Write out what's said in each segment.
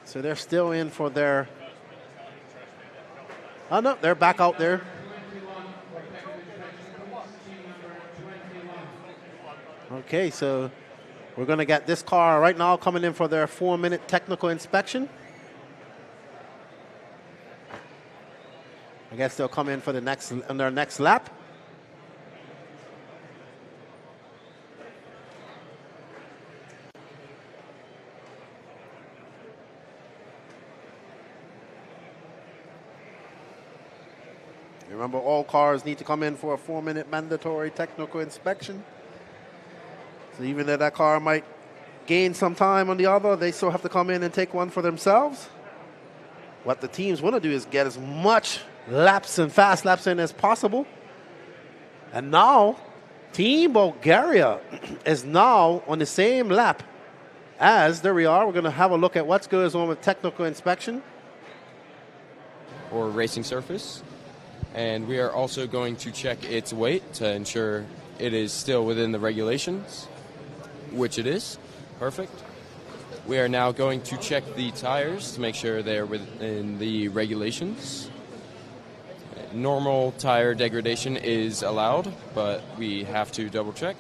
So they're still in for their... Oh, no, they're back out there. Okay, so we're going to get this car right now coming in for their 4-minute technical inspection. I guess they'll come in for on their next lap. Remember, all cars need to come in for a 4-minute mandatory technical inspection. So even though that car might gain some time on the other, they still have to come in and take one for themselves. What the teams want to do is get as much laps and fast laps in as possible. And now, Team Bulgaria is now on the same lap as there we are. We're going to have a look at what goes on with technical inspection. Or racing surface. And we are also going to check its weight to ensure it is still within the regulations, which it is. Perfect. We are now going to check the tires to make sure they're within the regulations. Normal tire degradation is allowed, but we have to double check.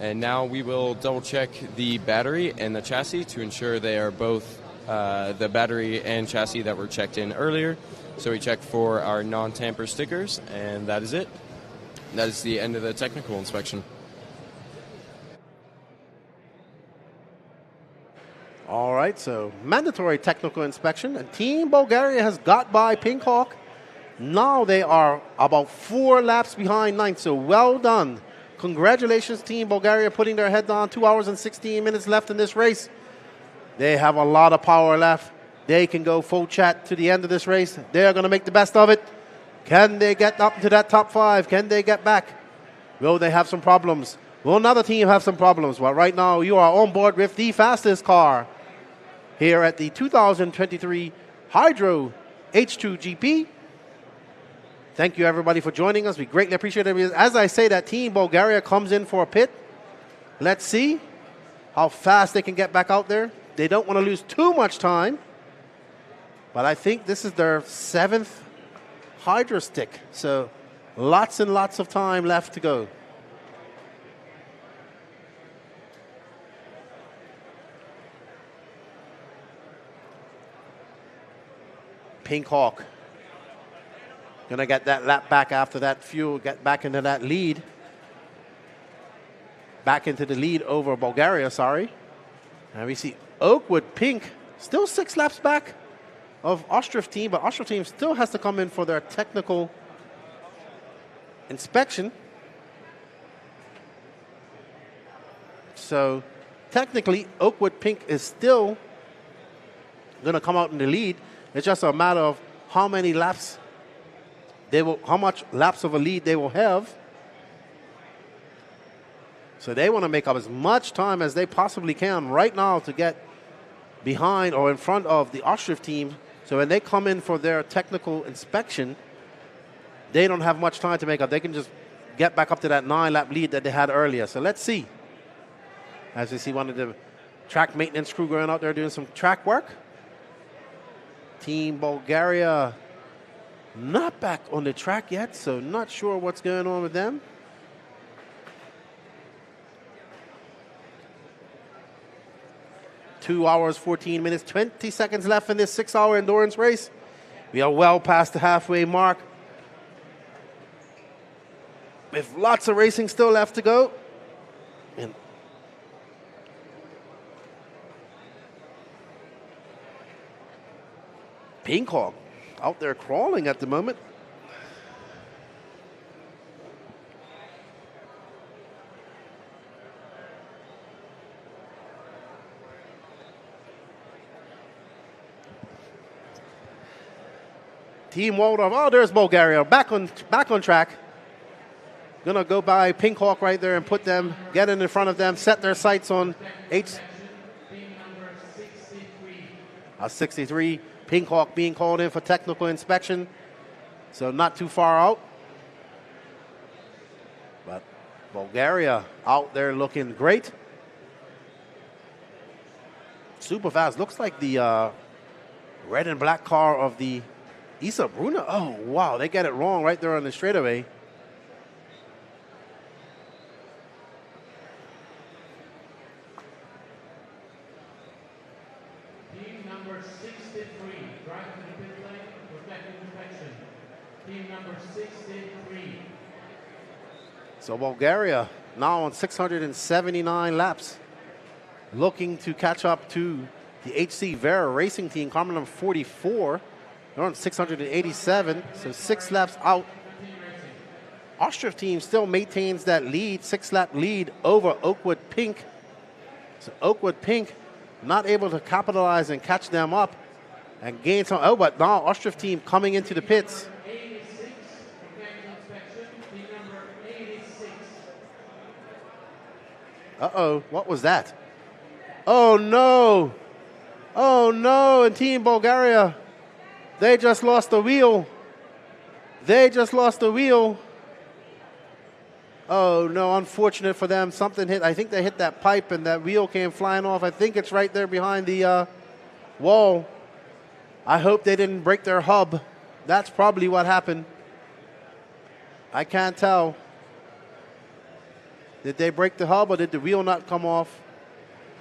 And now we will double check the battery and the chassis to ensure they are both the battery and chassis that were checked in earlier. So we checked for our non-tamper stickers, and that is it. That is the end of the technical inspection. All right, so mandatory technical inspection. And Team Bulgaria has got by Pink Hawk. Now they are about 4 laps behind ninth, so well done. Congratulations, Team Bulgaria, putting their head down. 2 hours and 16 minutes left in this race. They have a lot of power left. They can go full chat to the end of this race. They're going to make the best of it. Can they get up to that top 5? Can they get back? Will they have some problems? Will another team have some problems? Well, right now you are on board with the fastest car here at the 2023 Hydro H2GP. Thank you, everybody, for joining us. We greatly appreciate it. As I say, that Team Bulgaria comes in for a pit. Let's see how fast they can get back out there. They don't want to lose too much time. But I think this is their 7th Hydro stick. So lots and lots of time left to go. Pink Hawk going to get that lap back after that fuel, get back into that lead. Back into the lead over Bulgaria, sorry. And we see Oakwood Pink still 6 laps back of Austria team, but Austria team still has to come in for their technical inspection. So technically, Oakwood Pink is still going to come out in the lead. It's just a matter of how many laps how much laps of a lead they will have. So they want to make up as much time as they possibly can right now to get behind or in front of the Austria team. So when they come in for their technical inspection, they don't have much time to make up. They can just get back up to that 9-lap lead that they had earlier. So let's see. As we see one of the track maintenance crew going out there doing some track work. Team Bulgaria not back on the track yet, so not sure what's going on with them. Two hours, 14 minutes, 20 seconds left in this 6-hour endurance race. We are well past the halfway mark. With lots of racing still left to go. And Pink Hawk out there crawling at the moment. Team Waldorf, oh, there's Bulgaria, back on track. Gonna go by Pink Hawk right there and put them, get in front of them, set their sights on 63. Pink Hawk being called in for technical inspection, so not too far out. But Bulgaria out there looking great. Super fast. Looks like the red and black car of the Isa Bruna. Oh, wow. They get it wrong right there on the straightaway. Team number 63, drive to the pit lane for technical inspection. Team number 63. So Bulgaria now on 679 laps, looking to catch up to the HC Vera Racing Team, car number 44. They're on 687, so 6 laps out. Austria team still maintains that lead, 6-lap lead over Oakwood Pink. So Oakwood Pink not able to capitalize and catch them up and gain some. Oh, but now Austria team coming into the pits. 86 for technical inspection. Team number 86. Uh-oh, what was that? Oh, no. Oh, no, and Team Bulgaria, they just lost the wheel. They just lost the wheel. Oh, no, unfortunate for them. Something hit. I think they hit that pipe and that wheel came flying off. I think it's right there behind the wall. I hope they didn't break their hub. That's probably what happened. I can't tell. Did they break the hub or did the wheel nut come off?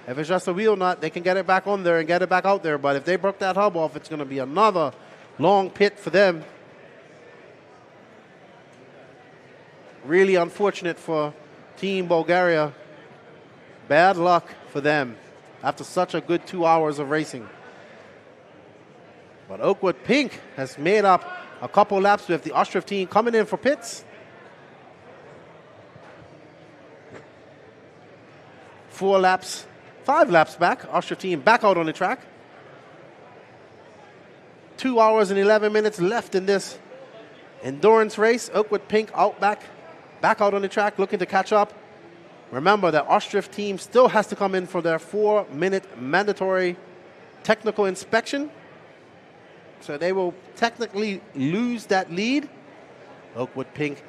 If it's just a wheel nut, they can get it back on there and get it back out there. But if they broke that hub off, it's going to be another long pit for them. Really unfortunate for Team Bulgaria. Bad luck for them after such a good 2 hours of racing. But Oakwood Pink has made up a couple laps with the Austria team coming in for pits. 4 laps, 5 laps back. Austria team back out on the track. 2 hours and 11 minutes left in this endurance race. Oakwood Pink back out on the track, looking to catch up. Remember that Austria team still has to come in for their 4-minute mandatory technical inspection. So they will technically lose that lead. Oakwood Pink,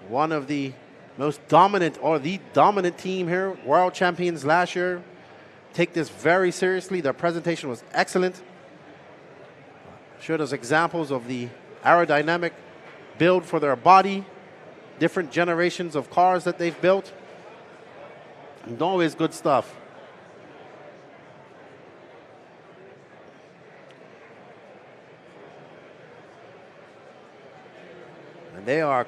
one of the most dominant or the dominant team here, world champions last year, take this very seriously. Their presentation was excellent. Showed us examples of the aerodynamic build for their body, different generations of cars that they've built. And always good stuff. And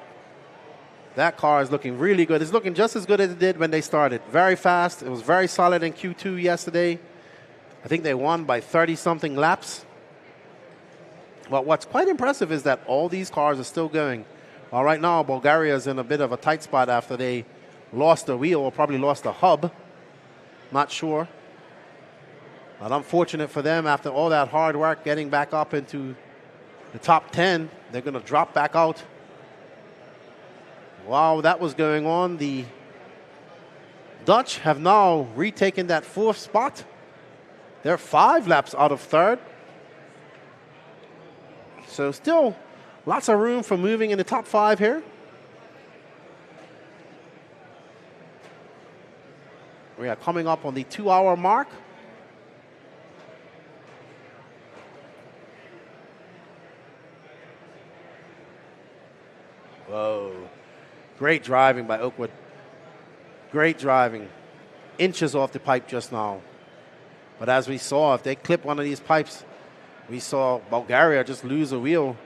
that car is looking really good. It's looking just as good as it did when they started. Very fast. It was very solid in Q2 yesterday. I think they won by 30-something laps. But what's quite impressive is that all these cars are still going. Well, right now, Bulgaria is in a bit of a tight spot after they lost the wheel or probably lost the hub. Not sure. But unfortunate for them, after all that hard work getting back up into the top 10, they're going to drop back out. While that was going on, the Dutch have now retaken that 4th spot. They're 5 laps out of 3rd. So still lots of room for moving in the top 5 here. We are coming up on the 2-hour mark. Whoa. Great driving by Oakwood. Great driving. Inches off the pipe just now. But as we saw, if they clip one of these pipes, we saw Bulgaria just lose a wheel.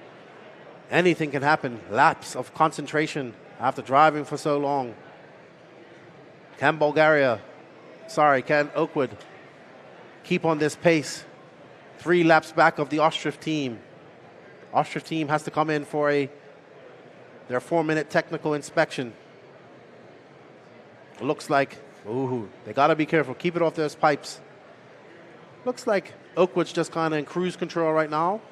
Anything can happen. Laps of concentration after driving for so long. Can Oakwood keep on this pace? 3 laps back of the Austria team. Austria team has to come in for their 4-minute technical inspection. It looks like, they got to be careful. Keep it off those pipes. Looks like Oakwood's just kind of in cruise control right now.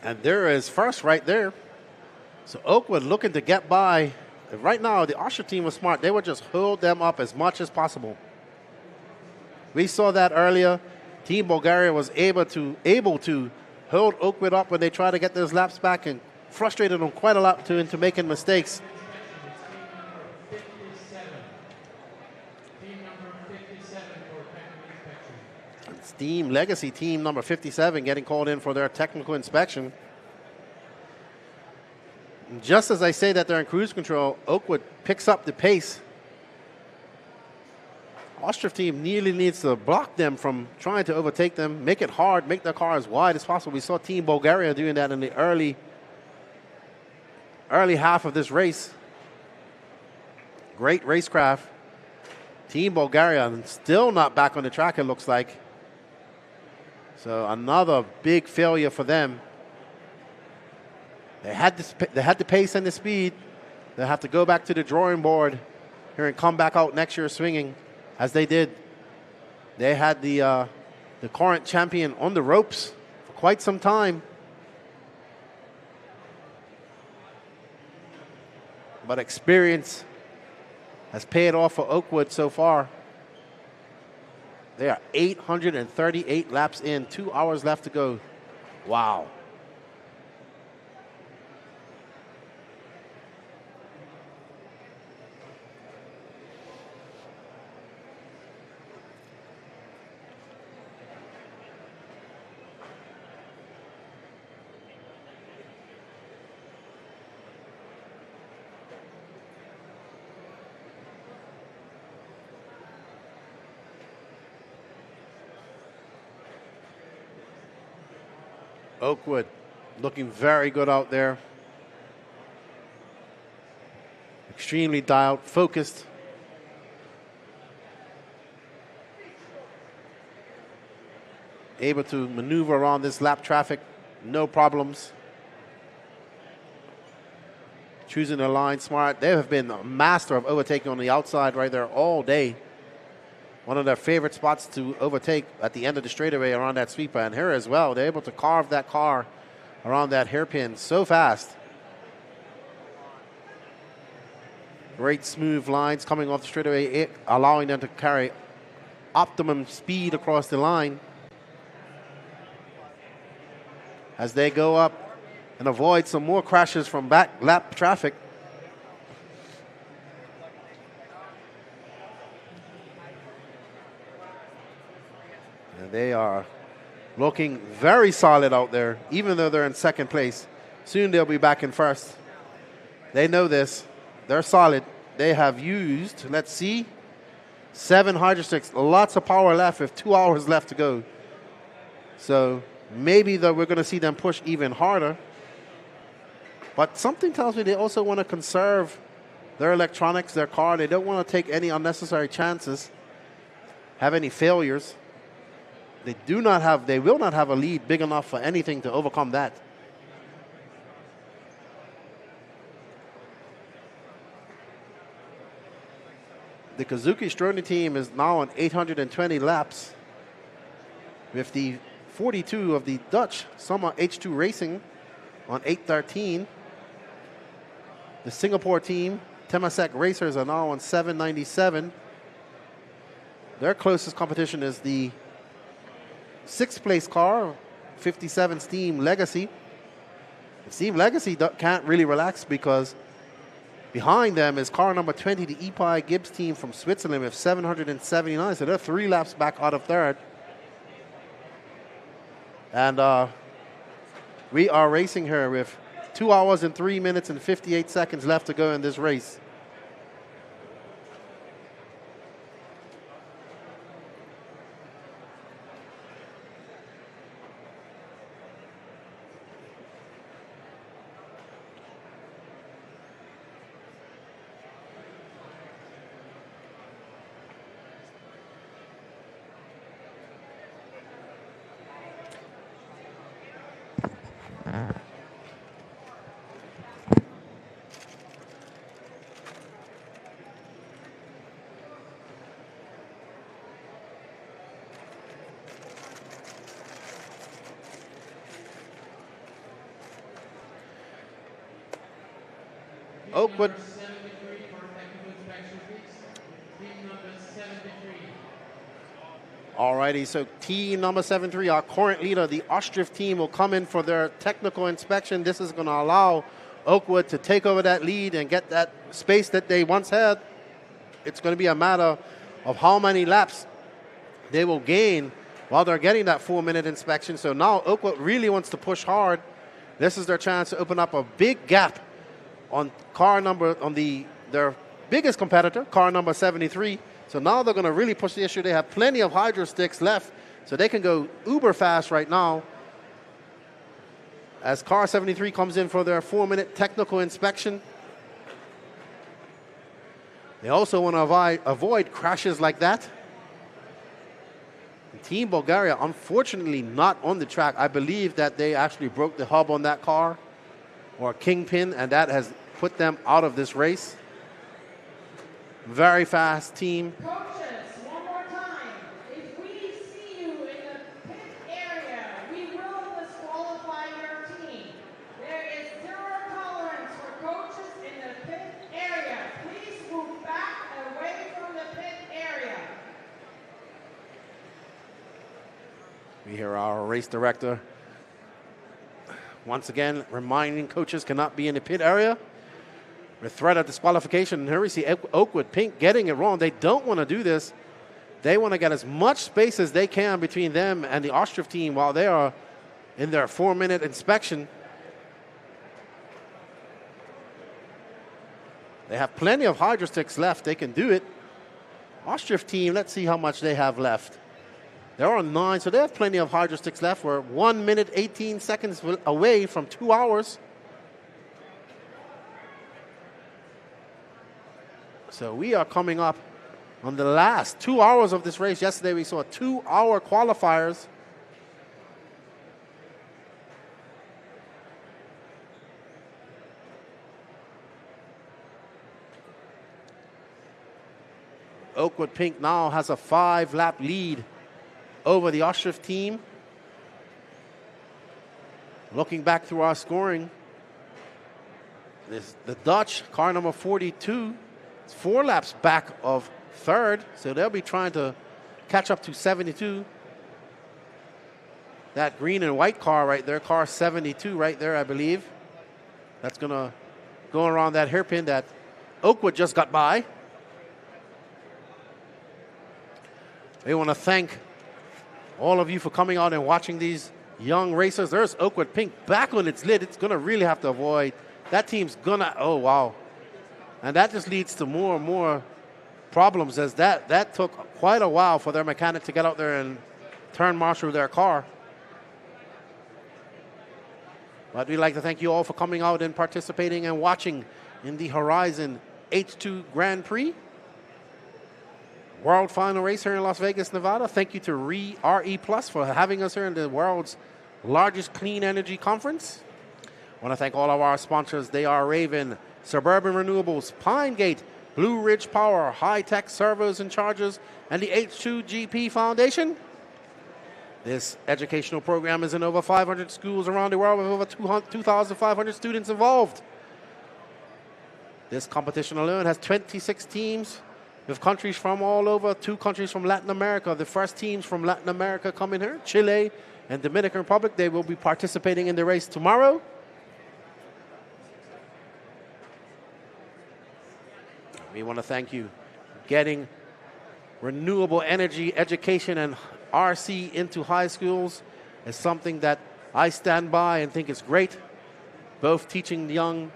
And there is first right there. So Oakwood looking to get by. Right now, the Austria team was smart. They would just hold them up as much as possible. We saw that earlier. Team Bulgaria was able to hold Oakwood up when they tried to get those laps back and frustrated them quite a lot into making mistakes. It's Team Legacy, team number 57, getting called in for their technical inspection. Just as I say that they're in cruise control, Oakwood picks up the pace. Austria team nearly needs to block them from trying to overtake them, make it hard, make their car as wide as possible. We saw Team Bulgaria doing that in the early half of this race. Great racecraft. Team Bulgaria still not back on the track, it looks like. So another big failure for them. They had the pace and the speed. They have to go back to the drawing board here and come back out next year swinging, as they did. They had the current champion on the ropes for quite some time. But experience has paid off for Oakwood so far. They are 838 laps in, 2 hours left to go. Wow. Oakwood looking very good out there. Extremely dialed, focused. Able to maneuver around this lap traffic, no problems. Choosing the line smart. They have been a master of overtaking on the outside right there all day. One of their favorite spots to overtake at the end of the straightaway around that sweeper. And here as well, they're able to carve that car around that hairpin so fast. Great smooth lines coming off the straightaway, allowing them to carry optimum speed across the line as they go up and avoid some more crashes from back lap traffic. They are looking very solid out there, even though they're in second place. Soon they'll be back in first. They know this. They're solid. They have used, let's see, 7 hydro sticks, lots of power left with 2 hours left to go. So maybe we're going to see them push even harder. But something tells me they also want to conserve their electronics, their car. They don't want to take any unnecessary chances, have any failures. They will not have a lead big enough for anything to overcome that. The Kazuki Stroni team is now on 820 laps, with the 42 of the Dutch Summer H2 Racing on 813. The Singapore team, Temasek Racers, are now on 797. Their closest competition is the 6th place car, 57 Steam Legacy. Steam Legacy can't really relax because behind them is car number 20, the EPI Gibbs team from Switzerland with 779. So they're 3 laps back out of third. And we are racing here with 2 hours and 3 minutes and 58 seconds left to go in this race. Oakwood. Number 73 for technical inspection, please. Team number 73. Alrighty, so team number 73, our current leader, the Austria team, will come in for their technical inspection. This is going to allow Oakwood to take over that lead and get that space that they once had. It's going to be a matter of how many laps they will gain while they're getting that 4-minute inspection. So now Oakwood really wants to push hard. This is their chance to open up a big gap on their biggest competitor, car number 73. So now they're going to really push the issue. They have plenty of hydro sticks left, so they can go uber fast right now. As car 73 comes in for their 4-minute technical inspection. They also want to avoid crashes like that. And Team Bulgaria, unfortunately, not on the track. I believe that they actually broke the hub on that car, or a kingpin, and that has put them out of this race. Very fast team. Coaches, one more time. If we see you in the pit area, we will disqualify your team. There is zero tolerance for coaches in the pit area. Please move back away from the pit area. We hear our race director once again reminding coaches cannot be in the pit area. With threat of disqualification, and here we see Oakwood Pink getting it wrong. They don't want to do this. They want to get as much space as they can between them and the Austria team while they are in their 4-minute inspection. They have plenty of hydro sticks left. They can do it. Austria team, let's see how much they have left. They're on 9, so they have plenty of hydro sticks left. We're 1 minute, 18 seconds away from 2 hours. So we are coming up on the last 2 hours of this race. Yesterday we saw 2-hour qualifiers. Oakwood Pink now has a 5-lap lead over the Austria team. Looking back through our scoring, the Dutch, car number 42, 4 laps back of third, so they'll be trying to catch up to 72. That green and white car right there, car 72 right there, I believe. That's going to go around that hairpin that Oakwood just got by. We want to thank all of you for coming out and watching these young racers. There's Oakwood Pink back on its lid. It's going to really have to avoid. That team's going to, oh, wow. And that just leads to more and more problems, as that took quite a while for their mechanic to get out there and turn marshal their car. But we'd like to thank you all for coming out and participating and watching in the Horizon H2 Grand Prix World Final race here in Las Vegas, Nevada. Thank you to RE Plus for having us here in the world's largest clean energy conference. I want to thank all of our sponsors. They are Raven, Suburban Renewables, Pine Gate, Blue Ridge Power, High Tech Servos and Chargers, and the H2GP Foundation. This educational program is in over 500 schools around the world with over 2,500 students involved. This competition alone has 26 teams with countries from all over, 2 countries from Latin America. The first teams from Latin America come in here, Chile and Dominican Republic. They will be participating in the race tomorrow. We want to thank you. Getting renewable energy education and RC into high schools is something that I stand by and think is great. Both teaching young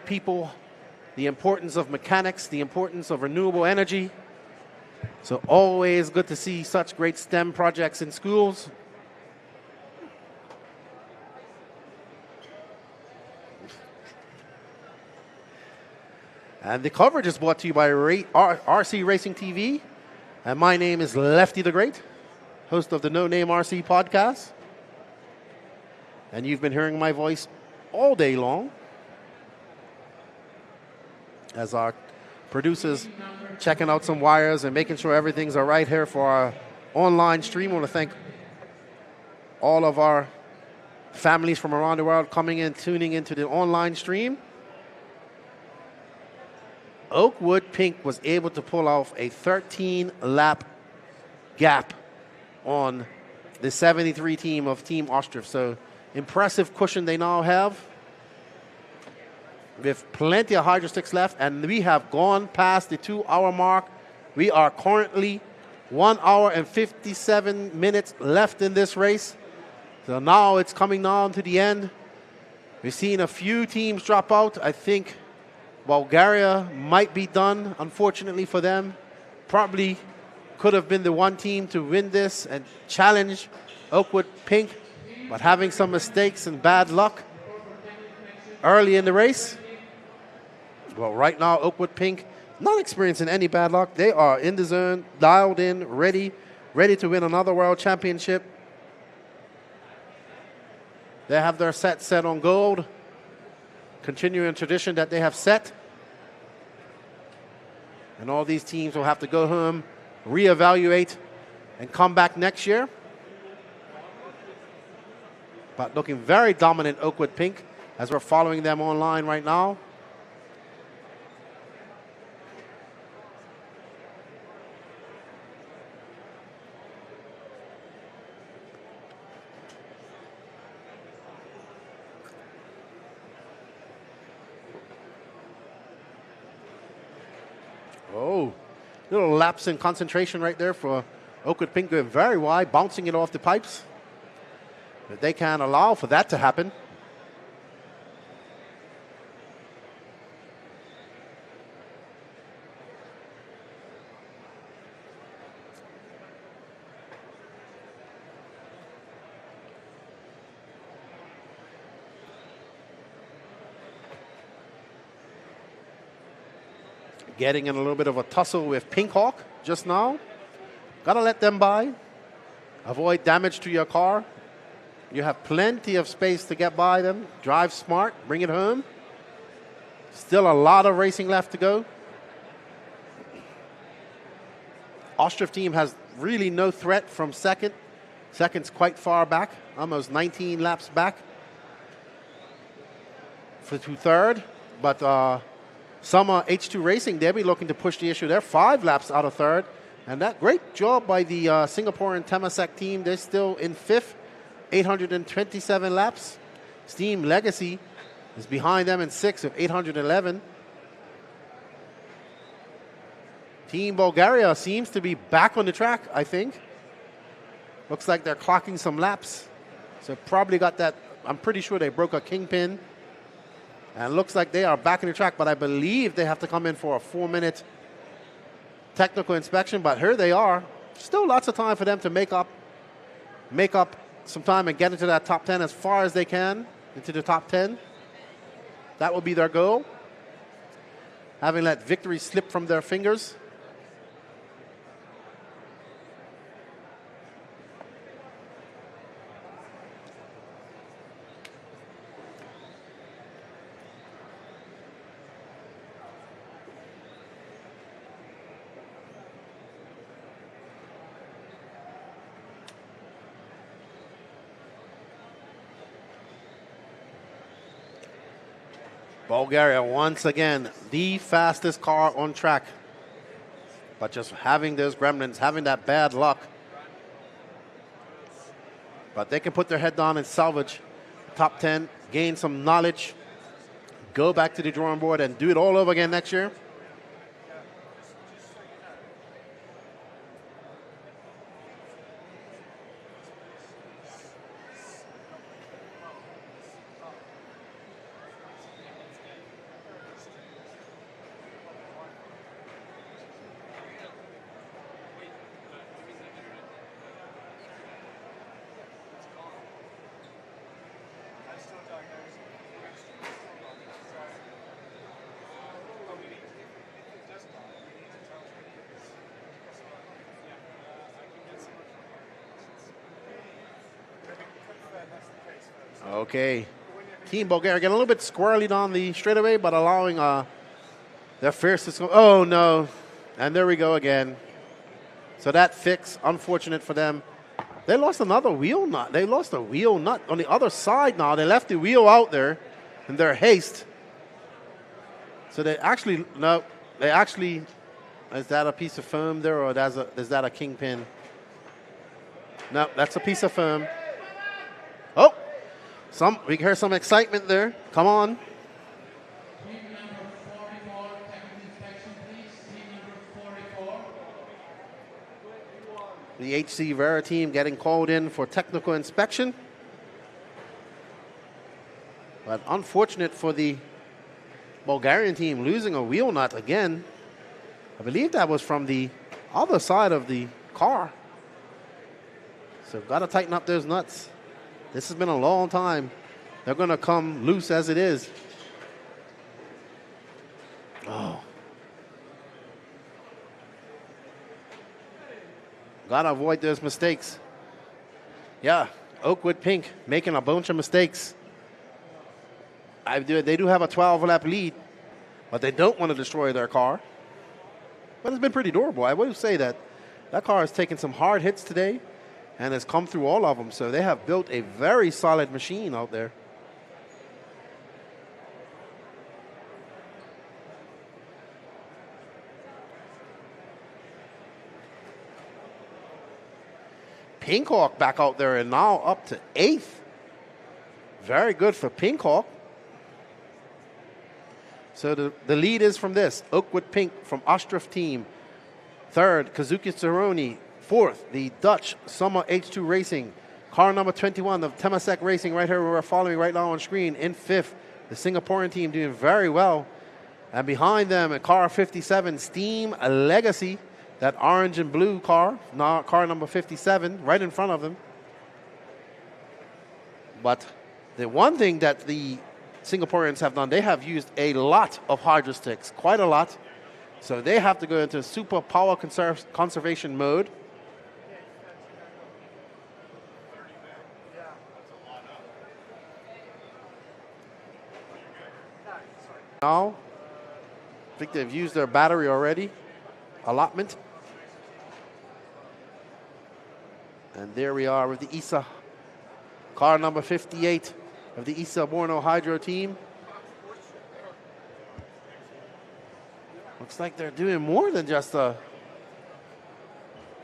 people the importance of mechanics, the importance of renewable energy. So always good to see such great STEM projects in schools. And the coverage is brought to you by RC Racing TV. And my name is Lefty the Great, host of the No Name RC podcast. And you've been hearing my voice all day long as our producers checking out some wires and making sure everything's all right here for our online stream. I want to thank all of our families from around the world coming in, tuning into the online stream. Oakwood Pink was able to pull off a 13-lap gap on the 73 team of Team Austria. So impressive cushion they now have, with plenty of hydro sticks left, and we have gone past the 2-hour mark. We are currently 1 hour and 57 minutes left in this race. So now it's coming down to the end. We've seen a few teams drop out. I think Bulgaria might be done, unfortunately for them. Probably could have been the one team to win this and challenge Oakwood Pink, but having some mistakes and bad luck early in the race. Well, right now, Oakwood Pink not experiencing any bad luck. They are in the zone, dialed in, ready to win another world championship. They have their set on gold, continuing a tradition that they have set. And all these teams will have to go home, reevaluate, and come back next year. But looking very dominant, Oakwood Pink, as we're following them online right now. Oh, little lapse in concentration right there for Oakwood Pink, going very wide, bouncing it off the pipes. But they can't allow for that to happen. Getting in a little bit of a tussle with Pink Hawk just now. Gotta let them by. Avoid damage to your car. You have plenty of space to get by them. Drive smart, bring it home. Still a lot of racing left to go. Austria team has really no threat from second. Second's quite far back, almost 19 laps back to third. But Summer H2 Racing, they'll be looking to push the issue. They're 5 laps out of third. And that great job by the Singaporean Temasek team. They're still in fifth, 827 laps. Steam Legacy is behind them in sixth with 811. Team Bulgaria seems to be back on the track, I think. Looks like they're clocking some laps. So probably got that. I'm pretty sure they broke a kingpin. And looks like they are back in the track, but I believe they have to come in for a 4-minute technical inspection. But here they are. Still lots of time for them to make up some time and get into that top 10 as far as they can, into the top 10. That will be their goal. Having let victory slip from their fingers. Bulgaria, once again, the fastest car on track. But just having those gremlins, having that bad luck. But they can put their head down and salvage top 10, gain some knowledge, go back to the drawing board and do it all over again next year. Okay. Team Bulgaria getting a little bit squirrely down the straightaway, but allowing their fiercest. Oh, no. And there we go again. So that fix, unfortunate for them. They lost another wheel nut. They lost a wheel nut on the other side now. They left the wheel out there in their haste. So they actually, no, they actually, is that a piece of foam there, or is that a kingpin? No, that's a piece of foam. Oh, we hear some excitement there. Come on. Team number 44, technical inspection, please. Team number 44. The HC Vera team getting called in for technical inspection. But unfortunate for the Bulgarian team, losing a wheel nut again. I believe that was from the other side of the car. So got to tighten up those nuts. This has been a long time. They're going to come loose as it is. Oh. Got to avoid those mistakes. Yeah, Oakwood Pink making a bunch of mistakes. They do have a 12-lap lead, but they don't want to destroy their car. But it's been pretty durable. I will say that car has taken some hard hits today and has come through all of them. So they have built a very solid machine out there. Pinkhawk back out there and now up to 8th. Very good for Pinkhawk. So the lead is from this. Oakwood Pink from Austria team. 3rd, Kazuki Cerrone. 4th, the Dutch Summer H2 Racing. Car number 21 of Temasek Racing right here we're following right now on screen. In 5th, the Singaporean team doing very well. And behind them, a car 57, Steam Legacy. That orange and blue car, now car number 57, right in front of them. But the one thing that the Singaporeans have done, they have used a lot of hydro sticks, quite a lot. So they have to go into super power conservation mode. Now, I think they've used their battery already. Allotment. And there we are with the ISA. Car number 58 of the ISA Borno Hydro team. Looks like they're doing more than just it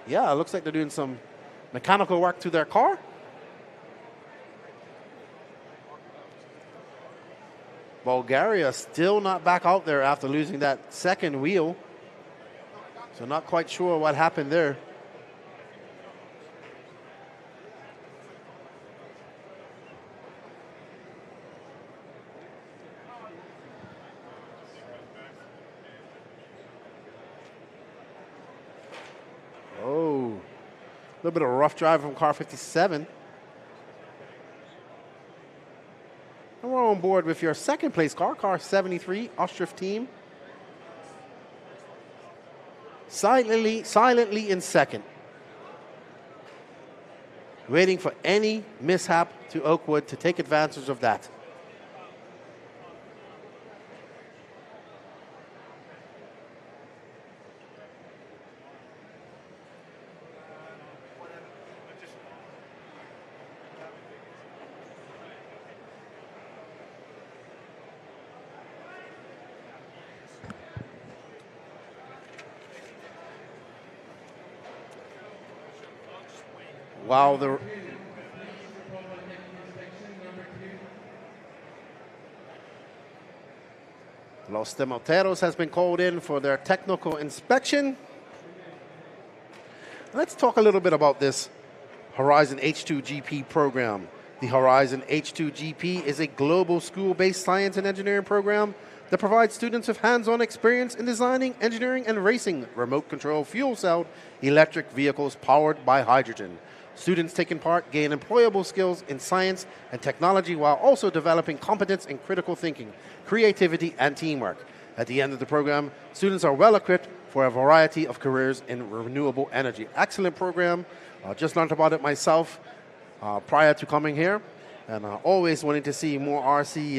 looks like they're doing some mechanical work to their car. Bulgaria still not back out there after losing that second wheel. So not quite sure what happened there. Oh, a little bit of a rough drive from car 57. And we're on board with your second place car 73, Austria team. Silently in second. Waiting for any mishap to Oakwood to take advantage of that. Wow, Los Demoteros has been called in for their technical inspection. Let's talk a little bit about this Horizon H2GP program. The Horizon H2GP is a global school-based science and engineering program that provides students with hands-on experience in designing, engineering, and racing remote control fuel cell electric vehicles powered by hydrogen. Students taking part gain employable skills in science and technology while also developing competence in critical thinking, creativity, and teamwork. At the end of the program, students are well equipped for a variety of careers in renewable energy. Excellent program. Just learned about it myself prior to coming here, and always wanting to see more RC